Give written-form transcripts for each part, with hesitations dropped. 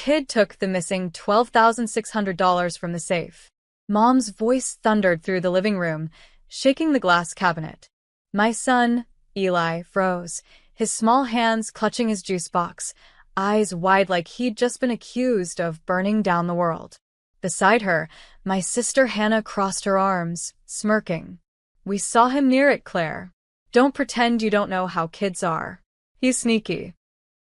kid took the missing $12,600 from the safe. Mom's voice thundered through the living room, shaking the glass cabinet. My son, Eli, froze, his small hands clutching his juice box, eyes wide like he'd just been accused of burning down the world. Beside her, my sister Hannah crossed her arms, smirking. We saw him near it, Claire. Don't pretend you don't know how kids are. He's sneaky.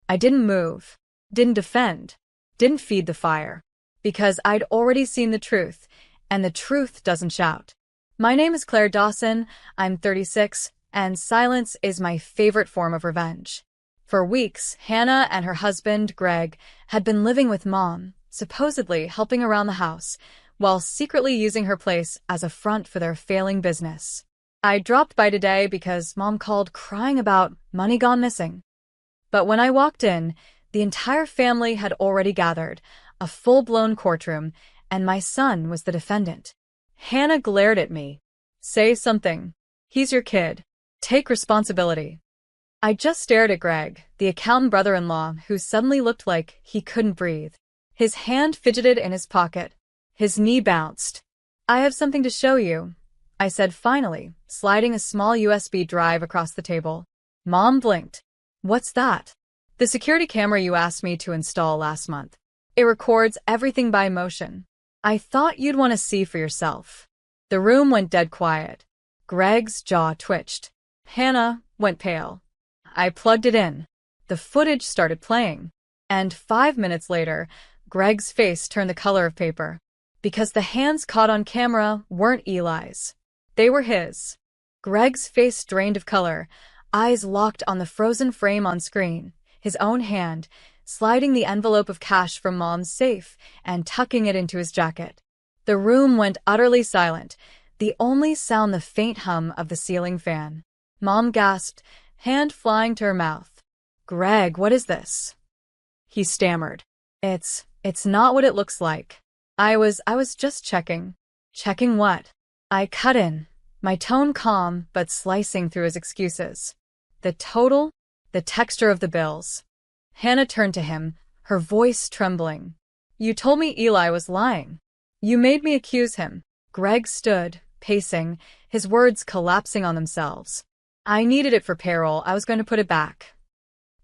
I didn't move, didn't defend, didn't feed the fire, because I'd already seen the truth, and the truth doesn't shout. My name is Claire Dawson, I'm 36, and silence is my favorite form of revenge. For weeks, Hannah and her husband, Greg, had been living with Mom, supposedly helping around the house, while secretly using her place as a front for their failing business. I dropped by today because Mom called crying about money gone missing. But when I walked in, the entire family had already gathered, a full-blown courtroom, and my son was the defendant. Hannah glared at me. Say something. He's your kid. Take responsibility. I just stared at Greg, the accountant brother-in-law, who suddenly looked like he couldn't breathe. His hand fidgeted in his pocket. His knee bounced. I have something to show you, I said finally, sliding a small USB drive across the table. Mom blinked. What's that? The security camera you asked me to install last month. It records everything by motion. I thought you'd want to see for yourself. The room went dead quiet. Greg's jaw twitched. Hannah went pale. I plugged it in. The footage started playing. And 5 minutes later, Greg's face turned the color of paper. Because the hands caught on camera weren't Eli's. They were his. Greg's face drained of color, eyes locked on the frozen frame on screen, his own hand, sliding the envelope of cash from Mom's safe and tucking it into his jacket. The room went utterly silent, the only sound the faint hum of the ceiling fan. Mom gasped, hand flying to her mouth. Greg, what is this? He stammered. It's not what it looks like. I was just checking. Checking what? I cut in, my tone calm but slicing through his excuses. The total, the texture of the bills. Hannah turned to him, her voice trembling. You told me Eli was lying. You made me accuse him. Greg stood, pacing, his words collapsing on themselves. I needed it for payroll. I was going to put it back.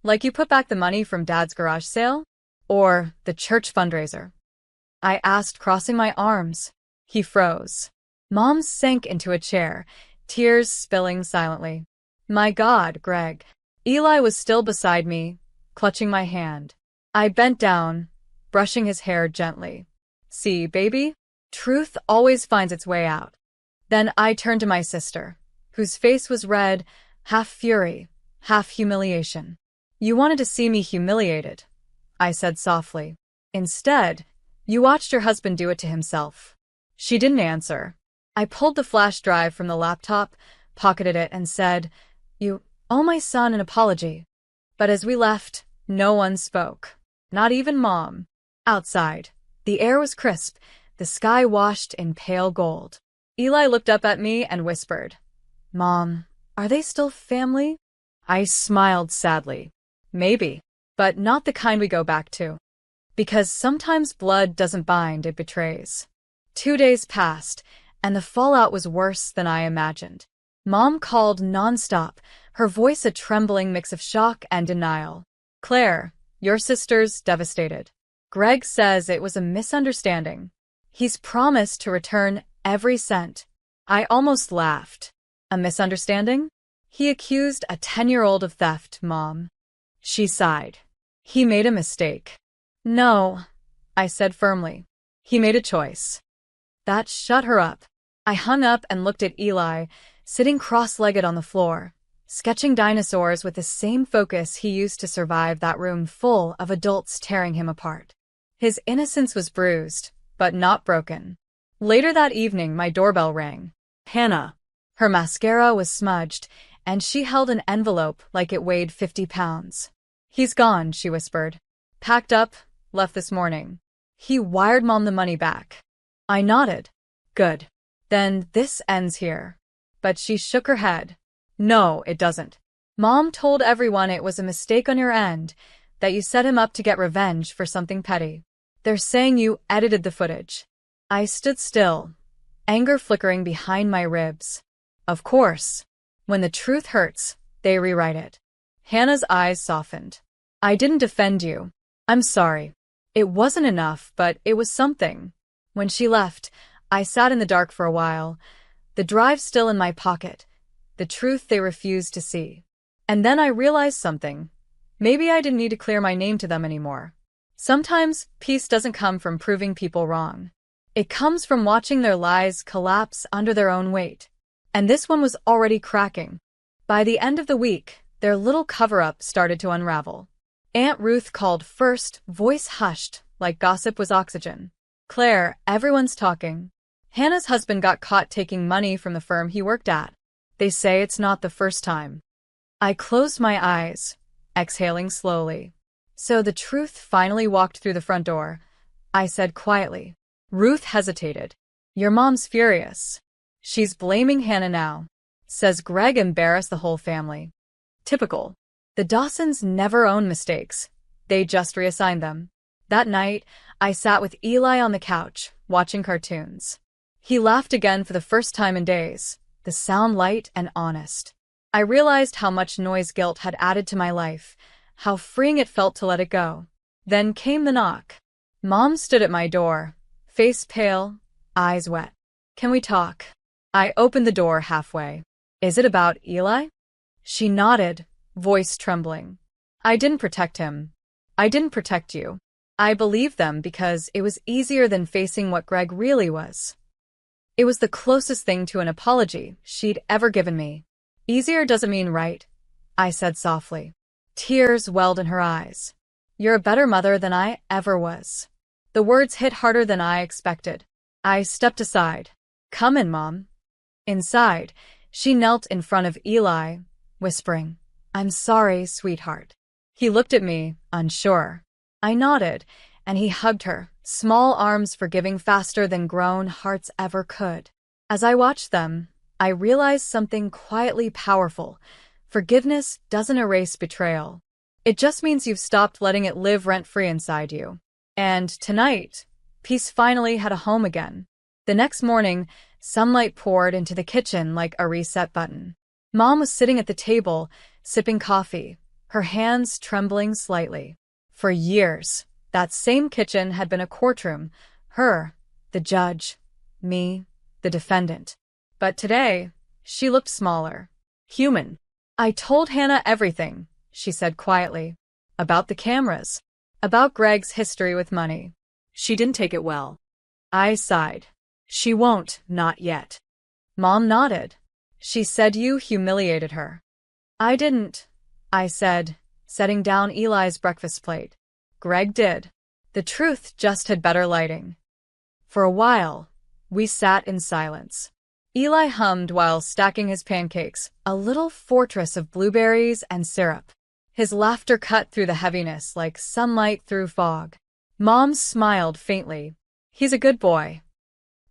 Like you put back the money from Dad's garage sale? Or the church fundraiser? I asked, crossing my arms. He froze. Mom sank into a chair, tears spilling silently. My God, Greg. Eli was still beside me, clutching my hand. I bent down, brushing his hair gently. See, baby? Truth always finds its way out. Then I turned to my sister, whose face was red, half fury, half humiliation. You wanted to see me humiliated, I said softly. Instead, you watched your husband do it to himself. She didn't answer. I pulled the flash drive from the laptop, pocketed it, and said, You owe my son an apology. But as we left, no one spoke. Not even Mom. Outside, the air was crisp, the sky washed in pale gold. Eli looked up at me and whispered, Mom, are they still family? I smiled sadly. Maybe, but not the kind we go back to. Because sometimes blood doesn't bind, it betrays. 2 days passed, and the fallout was worse than I imagined. Mom called nonstop, her voice a trembling mix of shock and denial. Claire, your sister's devastated. Greg says it was a misunderstanding. He's promised to return every cent. I almost laughed. A misunderstanding? He accused a 10-year-old of theft, Mom. She sighed. He made a mistake. No, I said firmly. He made a choice. That shut her up. I hung up and looked at Eli, sitting cross-legged on the floor, sketching dinosaurs with the same focus he used to survive that room full of adults tearing him apart. His innocence was bruised, but not broken. Later that evening, my doorbell rang. Hannah. Her mascara was smudged, and she held an envelope like it weighed 50 pounds. He's gone, she whispered. Packed up, left this morning. He wired Mom the money back. I nodded. Good. Then this ends here. But she shook her head. No, it doesn't. Mom told everyone it was a mistake on your end, that you set him up to get revenge for something petty. They're saying you edited the footage. I stood still, anger flickering behind my ribs. Of course. When the truth hurts, they rewrite it. Hannah's eyes softened. I didn't defend you. I'm sorry. It wasn't enough, but it was something. When she left, I sat in the dark for a while, the drive still in my pocket, the truth they refused to see. And then I realized something. Maybe I didn't need to clear my name to them anymore. Sometimes peace doesn't come from proving people wrong. It comes from watching their lies collapse under their own weight. And this one was already cracking. By the end of the week, their little cover-up started to unravel. Aunt Ruth called first, voice hushed, like gossip was oxygen. Claire, everyone's talking. Hannah's husband got caught taking money from the firm he worked at. They say it's not the first time. I closed my eyes, exhaling slowly. So the truth finally walked through the front door, I said quietly. Ruth hesitated. Your mom's furious. She's blaming Hannah now. Says Greg embarrassed the whole family. Typical. The Dawsons never own mistakes. They just reassign them. That night, I sat with Eli on the couch, watching cartoons. He laughed again for the first time in days, the sound light and honest. I realized how much noise guilt had added to my life, how freeing it felt to let it go. Then came the knock. Mom stood at my door, face pale, eyes wet. Can we talk? I opened the door halfway. Is it about Eli? She nodded, voice trembling. I didn't protect him. I didn't protect you. I believed them because it was easier than facing what Greg really was. It was the closest thing to an apology she'd ever given me. Easier doesn't mean right, I said softly. Tears welled in her eyes. You're a better mother than I ever was. The words hit harder than I expected. I stepped aside. Come in, Mom. Inside, she knelt in front of Eli, whispering, I'm sorry, sweetheart. He looked at me, unsure. I nodded, and he hugged her, small arms forgiving faster than grown hearts ever could. As I watched them, I realized something quietly powerful. Forgiveness doesn't erase betrayal. It just means you've stopped letting it live rent-free inside you. And tonight, peace finally had a home again. The next morning, sunlight poured into the kitchen like a reset button. Mom was sitting at the table, sipping coffee, her hands trembling slightly. For years, that same kitchen had been a courtroom. Her, the judge, me, the defendant. But today, she looked smaller. Human. I told Hannah everything, she said quietly. About the cameras. About Greg's history with money. She didn't take it well. I sighed. She won't, not yet. Mom nodded. She said you humiliated her. I didn't, I said, setting down Eli's breakfast plate. Greg did. The truth just had better lighting. For a while, we sat in silence. Eli hummed while stacking his pancakes, a little fortress of blueberries and syrup. His laughter cut through the heaviness like sunlight through fog. Mom smiled faintly. He's a good boy.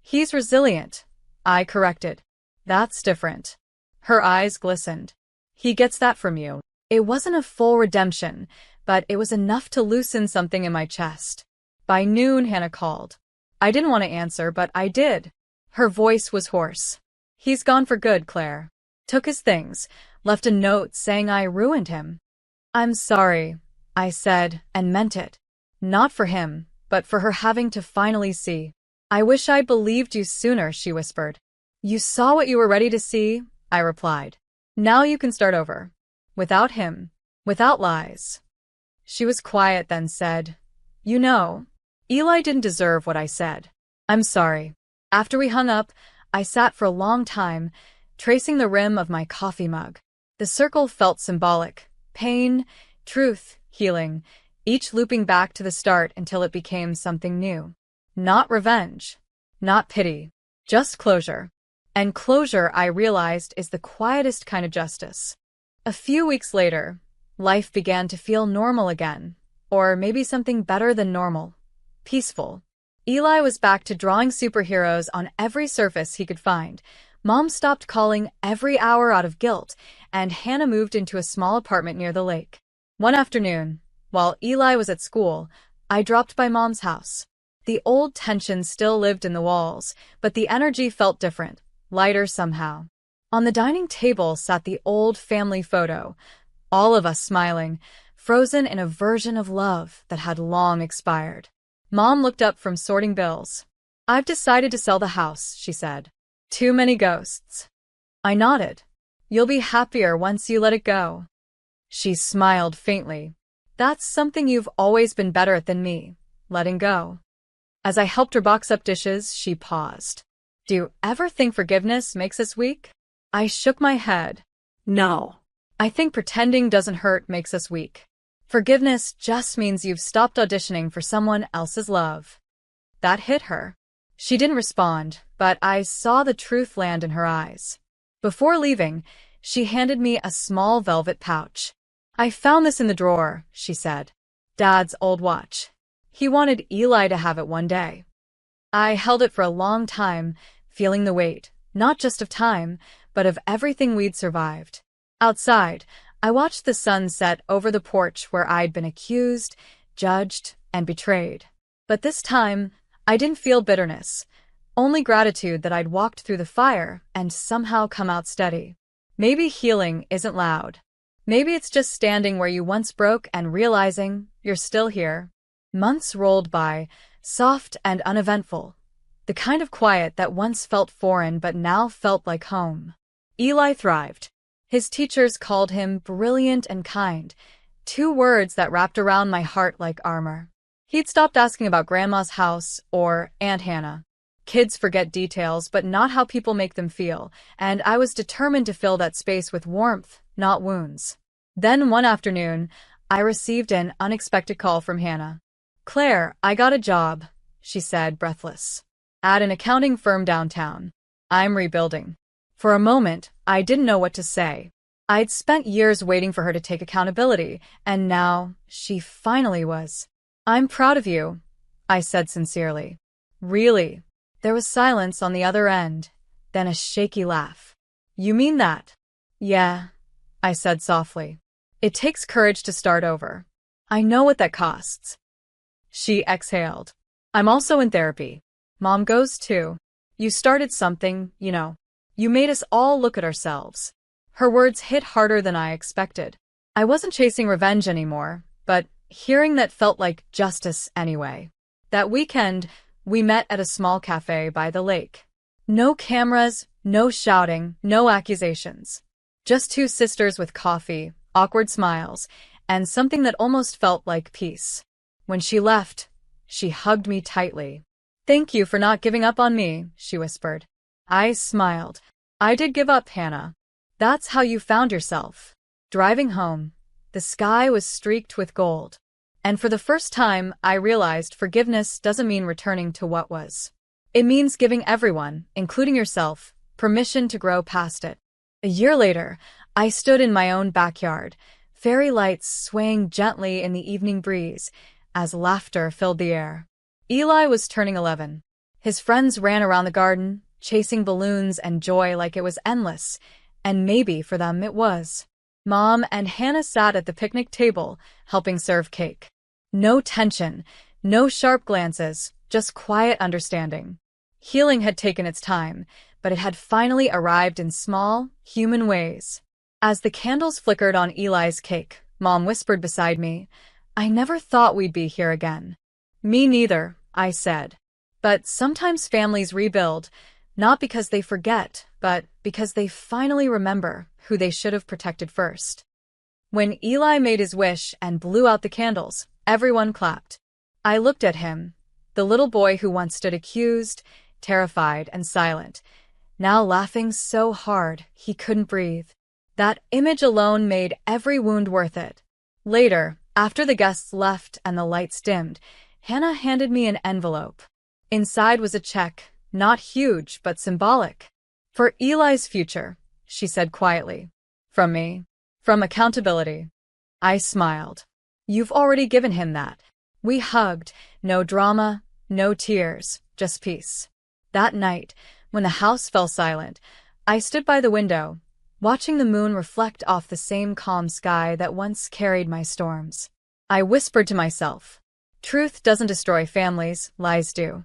He's resilient, I corrected. That's different. Her eyes glistened. He gets that from you. It wasn't a full redemption, but it was enough to loosen something in my chest. By noon, Hannah called. I didn't want to answer, but I did. Her voice was hoarse. He's gone for good, Claire. Took his things, left a note saying I ruined him. I'm sorry, I said, and meant it. Not for him, but for her having to finally see. I wish I believed you sooner, she whispered. You saw what you were ready to see, I replied. Now you can start over. Without him. Without lies. She was quiet, then said, You know, Eli didn't deserve what I said. I'm sorry. After we hung up, I sat for a long time, tracing the rim of my coffee mug. The circle felt symbolic. Pain, truth, healing, each looping back to the start until it became something new. Not revenge. Not pity. Just closure. And closure, I realized, is the quietest kind of justice. A few weeks later, life began to feel normal again. Or maybe something better than normal. Peaceful. Eli was back to drawing superheroes on every surface he could find. Mom stopped calling every hour out of guilt, and Hannah moved into a small apartment near the lake. One afternoon, While Eli was at school, I dropped by Mom's house. The old tension still lived in the walls, but the energy felt different, lighter somehow. On the dining table sat the old family photo, all of us smiling, frozen in a version of love that had long expired. Mom looked up from sorting bills. "I've decided to sell the house," she said. "Too many ghosts." I nodded. "You'll be happier once you let it go." She smiled faintly. "That's something you've always been better at than me, letting go." As I helped her box up dishes, she paused. "Do you ever think forgiveness makes us weak?" I shook my head. "No. I think pretending doesn't hurt makes us weak. Forgiveness just means you've stopped auditioning for someone else's love." That hit her. She didn't respond, but I saw the truth land in her eyes. Before leaving, she handed me a small velvet pouch. "I found this in the drawer," she said. "Dad's old watch. He wanted Eli to have it one day." I held it for a long time, feeling the weight, not just of time, but of everything we'd survived. Outside, I watched the sun set over the porch where I'd been accused, judged, and betrayed. But this time, I didn't feel bitterness, only gratitude that I'd walked through the fire and somehow come out steady. Maybe healing isn't loud. Maybe it's just standing where you once broke and realizing you're still here. Months rolled by, soft and uneventful. The kind of quiet that once felt foreign but now felt like home. Eli thrived. His teachers called him brilliant and kind, 2 words that wrapped around my heart like armor. He'd stopped asking about Grandma's house or Aunt Hannah. Kids forget details, but not how people make them feel, and I was determined to fill that space with warmth, not wounds. Then one afternoon, I received an unexpected call from Hannah. "Claire, I got a job," she said, breathless. "At an accounting firm downtown. I'm rebuilding." For a moment, I didn't know what to say. I'd spent years waiting for her to take accountability, and now she finally was. "I'm proud of you," I said sincerely. "Really?" There was silence on the other end, then a shaky laugh. "You mean that?" "Yeah," I said softly. "It takes courage to start over. I know what that costs." She exhaled. "I'm also in therapy. Mom goes too. You started something, you know. You made us all look at ourselves." Her words hit harder than I expected. I wasn't chasing revenge anymore, but hearing that felt like justice anyway. That weekend, we met at a small cafe by the lake. No cameras, no shouting, no accusations. Just 2 sisters with coffee, awkward smiles, and something that almost felt like peace. When she left, she hugged me tightly. "Thank you for not giving up on me," she whispered. I smiled. "I did give up, Hannah. That's how you found yourself." Driving home, the sky was streaked with gold. And for the first time, I realized forgiveness doesn't mean returning to what was. It means giving everyone, including yourself, permission to grow past it. A year later, I stood in my own backyard, fairy lights swaying gently in the evening breeze, as laughter filled the air. Eli was turning 11. His friends ran around the garden, chasing balloons and joy like it was endless, and maybe for them it was. Mom and Hannah sat at the picnic table, helping serve cake. No tension, no sharp glances, just quiet understanding. Healing had taken its time, but it had finally arrived in small, human ways. As the candles flickered on Eli's cake, Mom whispered beside me, "I never thought we'd be here again." "Me neither," I said. But sometimes families rebuild, not because they forget, but because they finally remember who they should have protected first. When Eli made his wish and blew out the candles, everyone clapped. I looked at him, the little boy who once stood accused, terrified and silent, now laughing so hard he couldn't breathe. That image alone made every wound worth it. Later, after the guests left and the lights dimmed, Hannah handed me an envelope. Inside was a check, not huge but symbolic. "For Eli's future," she said quietly. "From me. From accountability." I smiled. "You've already given him that." We hugged, no drama, no tears, just peace. That night, when the house fell silent, I stood by the window, watching the moon reflect off the same calm sky that once carried my storms. I whispered to myself. Truth doesn't destroy families, lies do.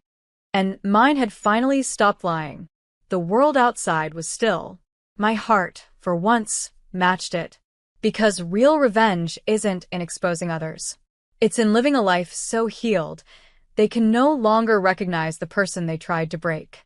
And mine had finally stopped lying. The world outside was still. My heart, for once, matched it. Because real revenge isn't in exposing others. It's in living a life so healed, they can no longer recognize the person they tried to break.